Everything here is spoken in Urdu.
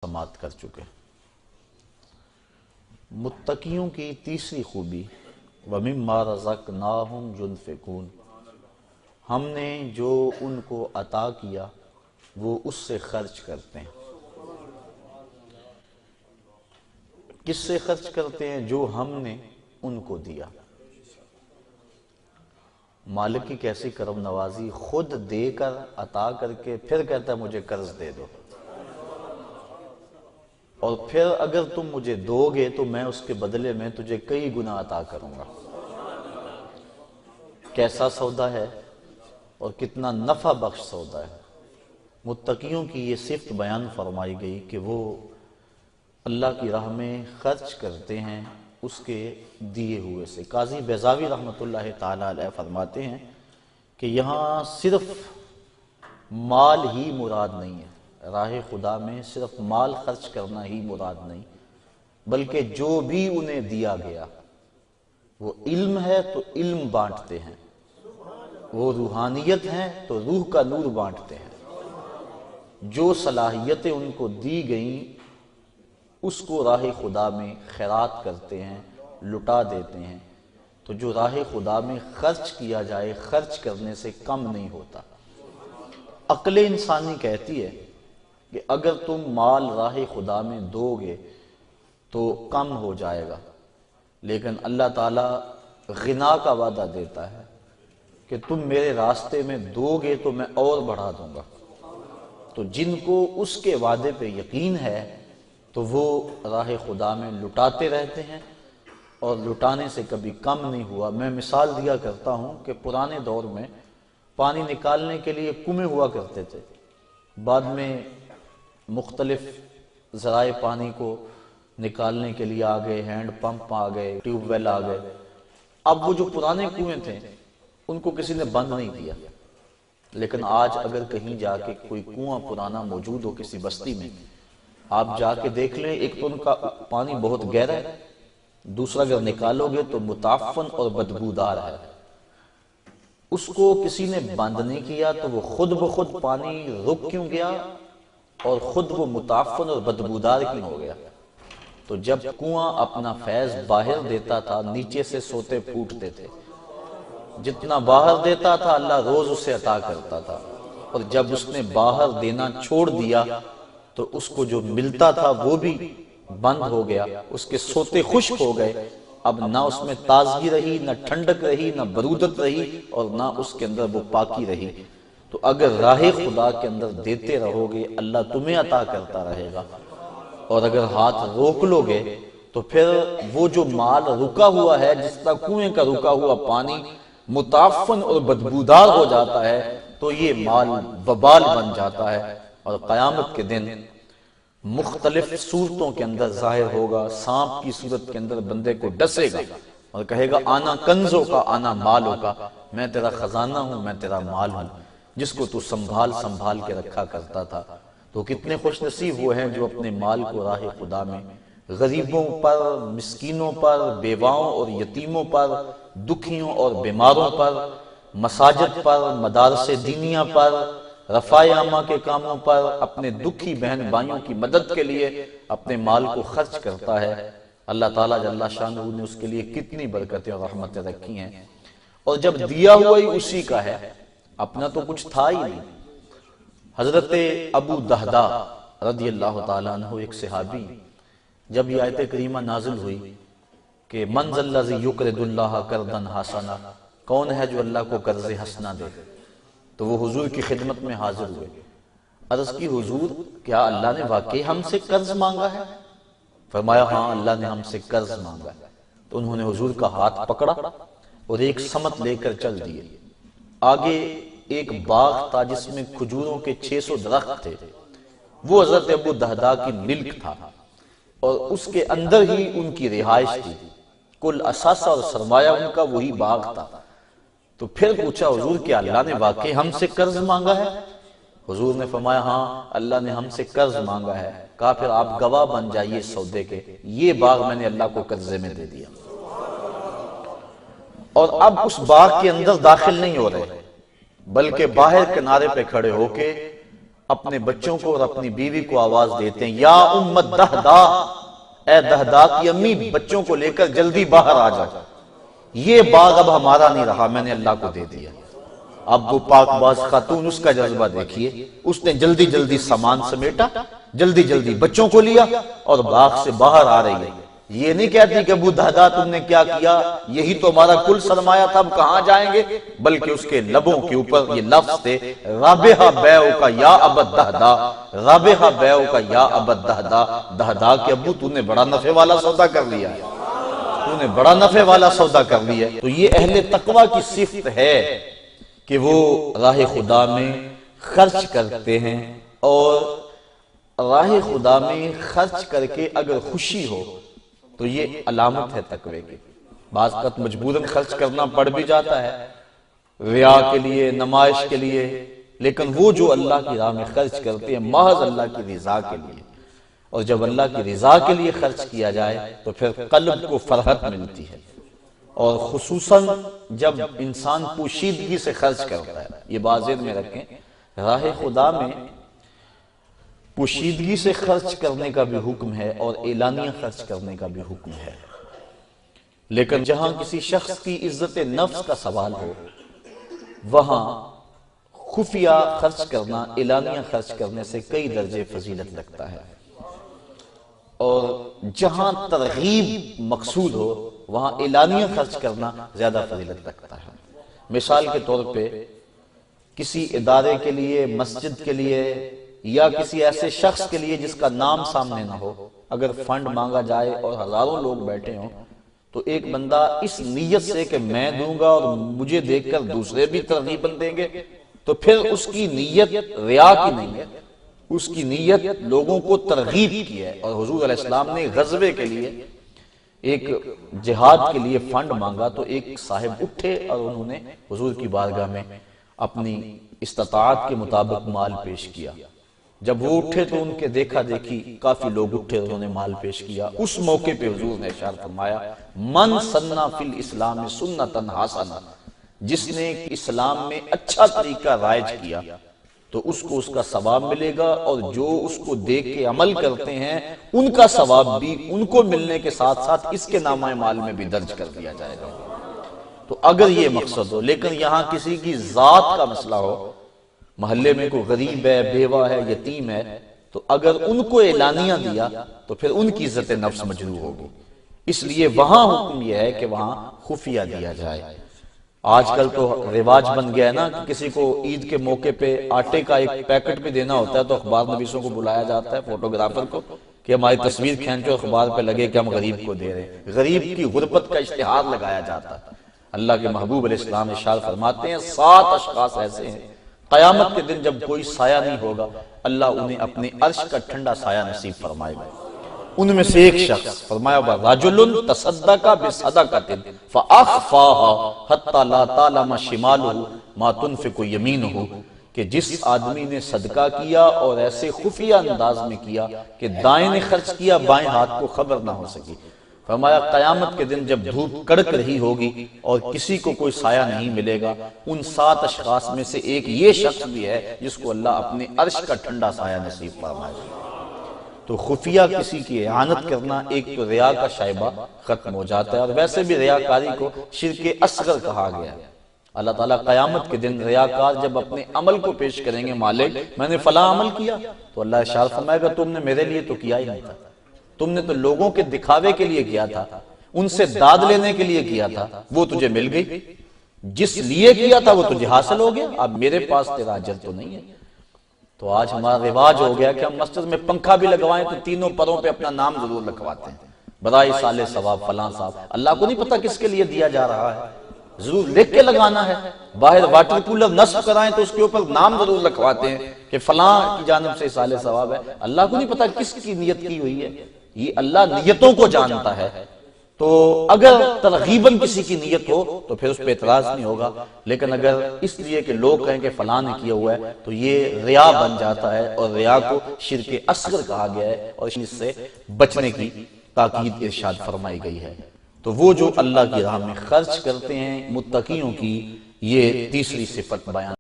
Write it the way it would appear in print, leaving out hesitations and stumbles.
سماعت کر چکے۔ متقیوں کی تیسری خوبی وَمِمَّا رَزَقْنَاهُمْ يُنْفِقُونَ، ہم نے جو ان کو عطا کیا وہ اس سے خرچ کرتے ہیں۔ کس سے خرچ کرتے ہیں؟ جو ہم نے ان کو دیا۔ مالک کی کیسی کرم نوازی، خود دے کر عطا کر کے پھر کہتا ہے مجھے قرض دے دو، اور پھر اگر تم مجھے دو گے تو میں اس کے بدلے میں تجھے کئی گنا عطا کروں گا۔ کیسا سودا ہے اور کتنا نفع بخش سودا ہے۔ متقیوں کی یہ صفت بیان فرمائی گئی کہ وہ اللہ کی راہ میں خرچ کرتے ہیں اس کے دیے ہوئے سے۔ قاضی بیضاوی رحمۃ اللہ تعالی علیہ فرماتے ہیں کہ یہاں صرف مال ہی مراد نہیں ہے، راہ خدا میں صرف مال خرچ کرنا ہی مراد نہیں، بلکہ جو بھی انہیں دیا گیا وہ علم ہے تو علم بانٹتے ہیں، وہ روحانیت ہیں تو روح کا نور بانٹتے ہیں، جو صلاحیتیں ان کو دی گئیں اس کو راہ خدا میں خیرات کرتے ہیں، لٹا دیتے ہیں۔ تو جو راہ خدا میں خرچ کیا جائے خرچ کرنے سے کم نہیں ہوتا۔ عقل انسانی کہتی ہے کہ اگر تم مال راہ خدا میں دو گے تو کم ہو جائے گا، لیکن اللہ تعالیٰ غنا کا وعدہ دیتا ہے کہ تم میرے راستے میں دو گے تو میں اور بڑھا دوں گا۔ تو جن کو اس کے وعدے پہ یقین ہے تو وہ راہ خدا میں لٹاتے رہتے ہیں اور لٹانے سے کبھی کم نہیں ہوا۔ میں مثال دیا کرتا ہوں کہ پرانے دور میں پانی نکالنے کے لیے کنویں ہوا کرتے تھے، بعد میں مختلف ذرائع پانی کو نکالنے کے لیے آ گئے، ہینڈ پمپ آ گئے، ٹیوب ویل آ گئے۔ اب وہ جو پرانے کنویں تھے ان کو کسی نے بند نہیں کیا، لیکن آج اگر کہیں جا کے کوئی کنواں پرانا موجود ہو کسی بستی میں، آپ جا کے دیکھ لیں، ایک تو ان کا پانی بہت گہرا ہے، دوسرا اگر نکالو گے تو متعفن اور بدبودار ہے۔ اس کو کسی نے بند نہیں کیا تو وہ خود بخود پانی رک کیوں گیا اور خود وہ متعفن اور بدبودار کیوں ہو گیا؟ تو جب کنواں اپنا فیض باہر دیتا تھا نیچے سے سوتے پھوٹتے تھے، جتنا باہر دیتا تھا اللہ روز اسے عطا کرتا تھا، اور جب اس نے باہر دینا چھوڑ دیا تو اس کو جو ملتا تھا وہ بھی بند ہو گیا، اس کے سوتے خشک ہو گئے، اب نہ اس میں تازگی رہی، نہ ٹھنڈک رہی، نہ برودت رہی، اور نہ اس کے اندر وہ پاکی رہی۔ تو اگر راہ خدا کے اندر دیتے رہو گے اللہ تمہیں عطا کرتا رہے گا، اور اگر ہاتھ روک لو گے تو پھر وہ جو مال رکا ہوا ہے، جس طرح کنویں کا رکا ہوا پانی متعفن اور بدبودار ہو جاتا ہے تو یہ مال وبال بن جاتا ہے، اور قیامت کے دن مختلف صورتوں کے اندر ظاہر ہوگا۔ سانپ کی صورت کے اندر بندے کو ڈسے گا اور کہے گا آنا کنزوں کا آنا مالوں کا، میں تیرا خزانہ ہوں، میں تیرا مال ہوں، جس کو تو سنبھال کے رکھا کرتا تھا۔ تو کتنے خوش نصیب وہ ہیں جو اپنے مال کو راہ خدا میں غریبوں پر، مسکینوں پر، بیواؤں اور یتیموں پر، دکھیوں اور بیماروں پر، مساجد پر، مدارس دینیہ پر، رفاع عامہ کے کاموں پر، اپنے دکھی بہن بھائیوں کی مدد کے لیے اپنے مال کو خرچ کرتا ہے۔ اللہ تعالیٰ جل شانہ نے اس کے لیے کتنی برکتیں اور رحمتیں رکھی ہیں، اور جب دیا ہوا ہی اسی کا ہے، اپنا تو کچھ تھا ہی نہیں۔ حضرت ابو دہدا رضی اللہ تعالیٰ عنہ ایک صحابی، جب یہ آیت کریمہ نازل ہوئی کہ من ذا الذی یقرض اللہ قرضا حسنا، کون ہے جو اللہ کو قرض حسنا دے، تو وہ حضور کی خدمت میں حاضر ہوئے۔ عرض کی حضور کیا اللہ نے واقعی ہم سے قرض مانگا ہے؟ فرمایا ہاں اللہ نے ہم سے قرض مانگا ہے۔ تو انہوں نے حضور کا ہاتھ پکڑا اور ایک سمت لے کر چل دیے۔ آگے ایک باغ تھا جس میں کھجوروں کے 600 درخت تھے، وہ حضرت ابو دہدا کی ملک تھا، اور اس کے اندر ہی ان کی رہائش تھی، کل اثاثہ اور سرمایہ ان کا وہی باغ تھا۔ تو پھر پوچھا حضور کیا اللہ نے واقعی ہم سے قرض مانگا ہے؟ حضور نے فرمایا ہاں اللہ نے ہم سے قرض مانگا ہے۔ کہا پھر آپ گواہ بن جائیے سودے کے، یہ باغ میں نے اللہ کو قرضے میں دے دیا، اور اب اس باغ کے اندر داخل نہیں ہو رہے بلکہ باہر کنارے پہ کھڑے ہو کے اپنے بچوں کو اور اپنی بیوی کو آواز دیتے ہیں، یا امت دہدا، اے دہدا کی امی، بچوں کو لے کر جلدی باہر آ جاؤ، یہ باغ اب ہمارا نہیں رہا، میں نے اللہ کو دے دیا۔ اب وہ پاک باز خاتون، اس کا جذبہ دیکھیے، اس نے جلدی جلدی سامان سمیٹا، جلدی جلدی بچوں کو لیا اور باغ سے باہر آ رہی ہے۔ یہ نہیں کہتی کہ ابو دہدا تم نے کیا کیا، یہی تو ہمارا کل سرمایہ تھا، اب کہاں جائیں گے، بلکہ اس کے لبوں کے اوپر یہ لفظ تھے، رابحہ بیعک یا ابا دہدا، رابحہ بیعک یا ابا دہدا، دہدا کے ابو تو نے بڑا نفع والا سودا کر لیا ہے، تو نے بڑا نفع والا سودا کر لیا ہے۔ تو یہ اہل تقوی کی صفت ہے کہ وہ راہ خدا میں خرچ کرتے ہیں، اور راہ خدا میں خرچ کر کے اگر خوشی ہو تو یہ علامت ہے تقوی کی۔ بعض وقت مجبوراً خرچ کرنا پڑ بھی جاتا ہے، ریا کے لیے، نمائش کے لیے، لیکن وہ جو اللہ کی راہ میں خرچ کرتے ہیں محض اللہ کی رضا کے لیے، اور جب اللہ کی رضا کے لیے خرچ کیا جائے تو پھر قلب کو فرحت ملتی ہے، اور خصوصاً جب انسان پوشیدگی سے خرچ کرتا ہے۔ یہ بات ذہن میں رکھیں، راہ خدا میں پوشیدگی سے خرچ کرنے کا بھی حکم ہے اور اعلانیہ خرچ کرنے کا بھی حکم ہے، لیکن جہاں کسی شخص کی عزت نفس کا سوال ہو وہاں خفیہ خرچ کرنا اعلانیہ خرچ کرنے سے کئی درجے فضیلت رکھتا ہے، اور جہاں ترغیب مقصود ہو وہاں اعلانیہ خرچ کرنا زیادہ فضیلت رکھتا ہے۔ مثال کے طور پہ کسی ادارے کے لیے، مسجد کے لیے، یا کسی ایسے شخص کے لیے جس کا نام سامنے نہ ہو، اگر فنڈ مانگا جائے اور ہزاروں لوگ بیٹھے ہوں تو ایک بندہ اس نیت سے کہ میں دوں گا اور مجھے دیکھ کر دوسرے بھی ترغیباً دیں گے، تو پھر اس کی نیت ریا کی نہیں ہے، اس کی نیت لوگوں کو ترغیب کی ہے۔ اور حضور علیہ السلام نے غزوے کے لیے، ایک جہاد کے لیے فنڈ مانگا تو ایک صاحب اٹھے اور انہوں نے حضور کی بارگاہ میں اپنی استطاعت کے مطابق مال پیش کیا۔ جب وہ اٹھے تو ان کے دیکھا دیکھی کافی لوگ اٹھے، انہوں نے مال پیش کیا۔ اس موقع پہ حضور نے ارشاد فرمایا، من سنّا فی الاسلام سنتا حسنہ، جس نے اسلام میں اچھا طریقہ رائج کیا تو اس کو اس کا ثواب ملے گا، اور جو اس کو دیکھ کے عمل کرتے ہیں ان کا ثواب بھی ان کو ملنے کے ساتھ ساتھ اس کے نامہ مال میں بھی درج کر دیا جائے گا۔ تو اگر یہ مقصد ہو، لیکن یہاں کسی کی ذات کا مسئلہ ہو، محلے میں کوئی غریب ہے، بیوہ ہے، یتیم ہے، تو اگر ان کو اعلانیہ دیا تو پھر ان کی عزت نفس مجروح ہوگی، اس لیے وہاں حکم یہ ہے کہ وہاں خفیہ دیا جائے۔ آج کل تو رواج بن گیا ہے نا کہ کسی کو عید کے موقع پہ آٹے کا ایک پیکٹ بھی دینا ہوتا ہے تو اخبار نویسوں کو بلایا جاتا ہے، فوٹوگرافر کو، کہ ہماری تصویر کھینچو اخبار پہ لگے کہ ہم غریب کو دے رہے ہیں۔ غریب کی غربت کا اشتہار لگایا جاتا ہے۔ اللہ کے محبوب علیہ السلام ارشاد فرماتے ہیں 7 اشخاص ایسے ہیں قیامت کے دن جب کوئی سایہ نہیں ہوگا اللہ انہیں اپنے عرش کا ٹھنڈا سایہ نصیب فرمائے گا۔ ان میں سے ایک شخص فرمایا رجل تصدق بصدقۃ فاخفاها حتى لا تعلم شماله ما تنفق يمينه، کہ جس آدمی نے صدقہ کیا اور ایسے خفیہ انداز میں کیا کہ دائیں نے خرچ کیا بائیں ہاتھ کو خبر نہ ہو سکی۔ فرمایا قیامت کے دن جب دھوپ کڑک رہی ہوگی اور کسی کو کوئی سایہ نہیں ملے گا، ان 7 اشخاص میں سے ایک یہ شخص بھی ہے جس کو اللہ اپنے عرش کا ٹھنڈا سایہ نصیب فرمائے گا۔ تو خفیہ کسی کی اعانت کرنا ایک تو ریا کا شائبہ ختم ہو جاتا ہے، اور ویسے بھی ریاکاری کو شرک اصغر کہا گیا ہے۔ اللہ تعالیٰ قیامت کے دن ریاکار جب اپنے عمل کو پیش کریں گے، مالک میں نے فلاں عمل کیا، تو اللہ ارشاد فرمائے گا تم نے میرے لیے تو کیا ہی نہیں تھا، تم نے تو لوگوں کے دکھاوے کے لیے کیا تھا، ان سے داد لینے کے لیے کیا تھا، وہ تجھے مل گئی، جس لیے کیا تھا وہ تجھے حاصل ہو گیا، اب میرے پاس تیرا اجر تو نہیں ہے۔ تو آج ہمارا رواج ہو گیا کہ ہم مسجد میں پنکھا بھی لگوائیں تو تینوں پروں پہ اپنا نام ضرور لکھواتے ہیں، برائے سال ثواب فلاں صاحب۔ اللہ کو نہیں پتا کس کے لیے دیا جا رہا ہے، ضرور لکھ کے لگانا ہے۔ باہر واٹر کولر نصب کرائیں تو اس کے اوپر نام ضرور لکھواتے ہیں کہ فلاں کی جانب سے سال ثواب ہے۔ اللہ کو نہیں پتا کس کی نیت کی ہوئی ہے، یہ اللہ نیتوں کو جانتا ہے۔ تو اگر ترغیباً کسی کی نیت ہو تو پھر اس پہ اعتراض نہیں ہوگا، لیکن اگر اس لیے کہ لوگ کہیں کہ فلاں نے کیا ہوا ہے تو یہ ریا بن جاتا ہے، اور ریا کو شرک اصغر کہا گیا ہے، اور اس سے بچنے کی تاکید ارشاد فرمائی گئی ہے۔ تو وہ جو اللہ کی راہ میں خرچ کرتے ہیں متقیوں کی یہ تیسری صفت بیان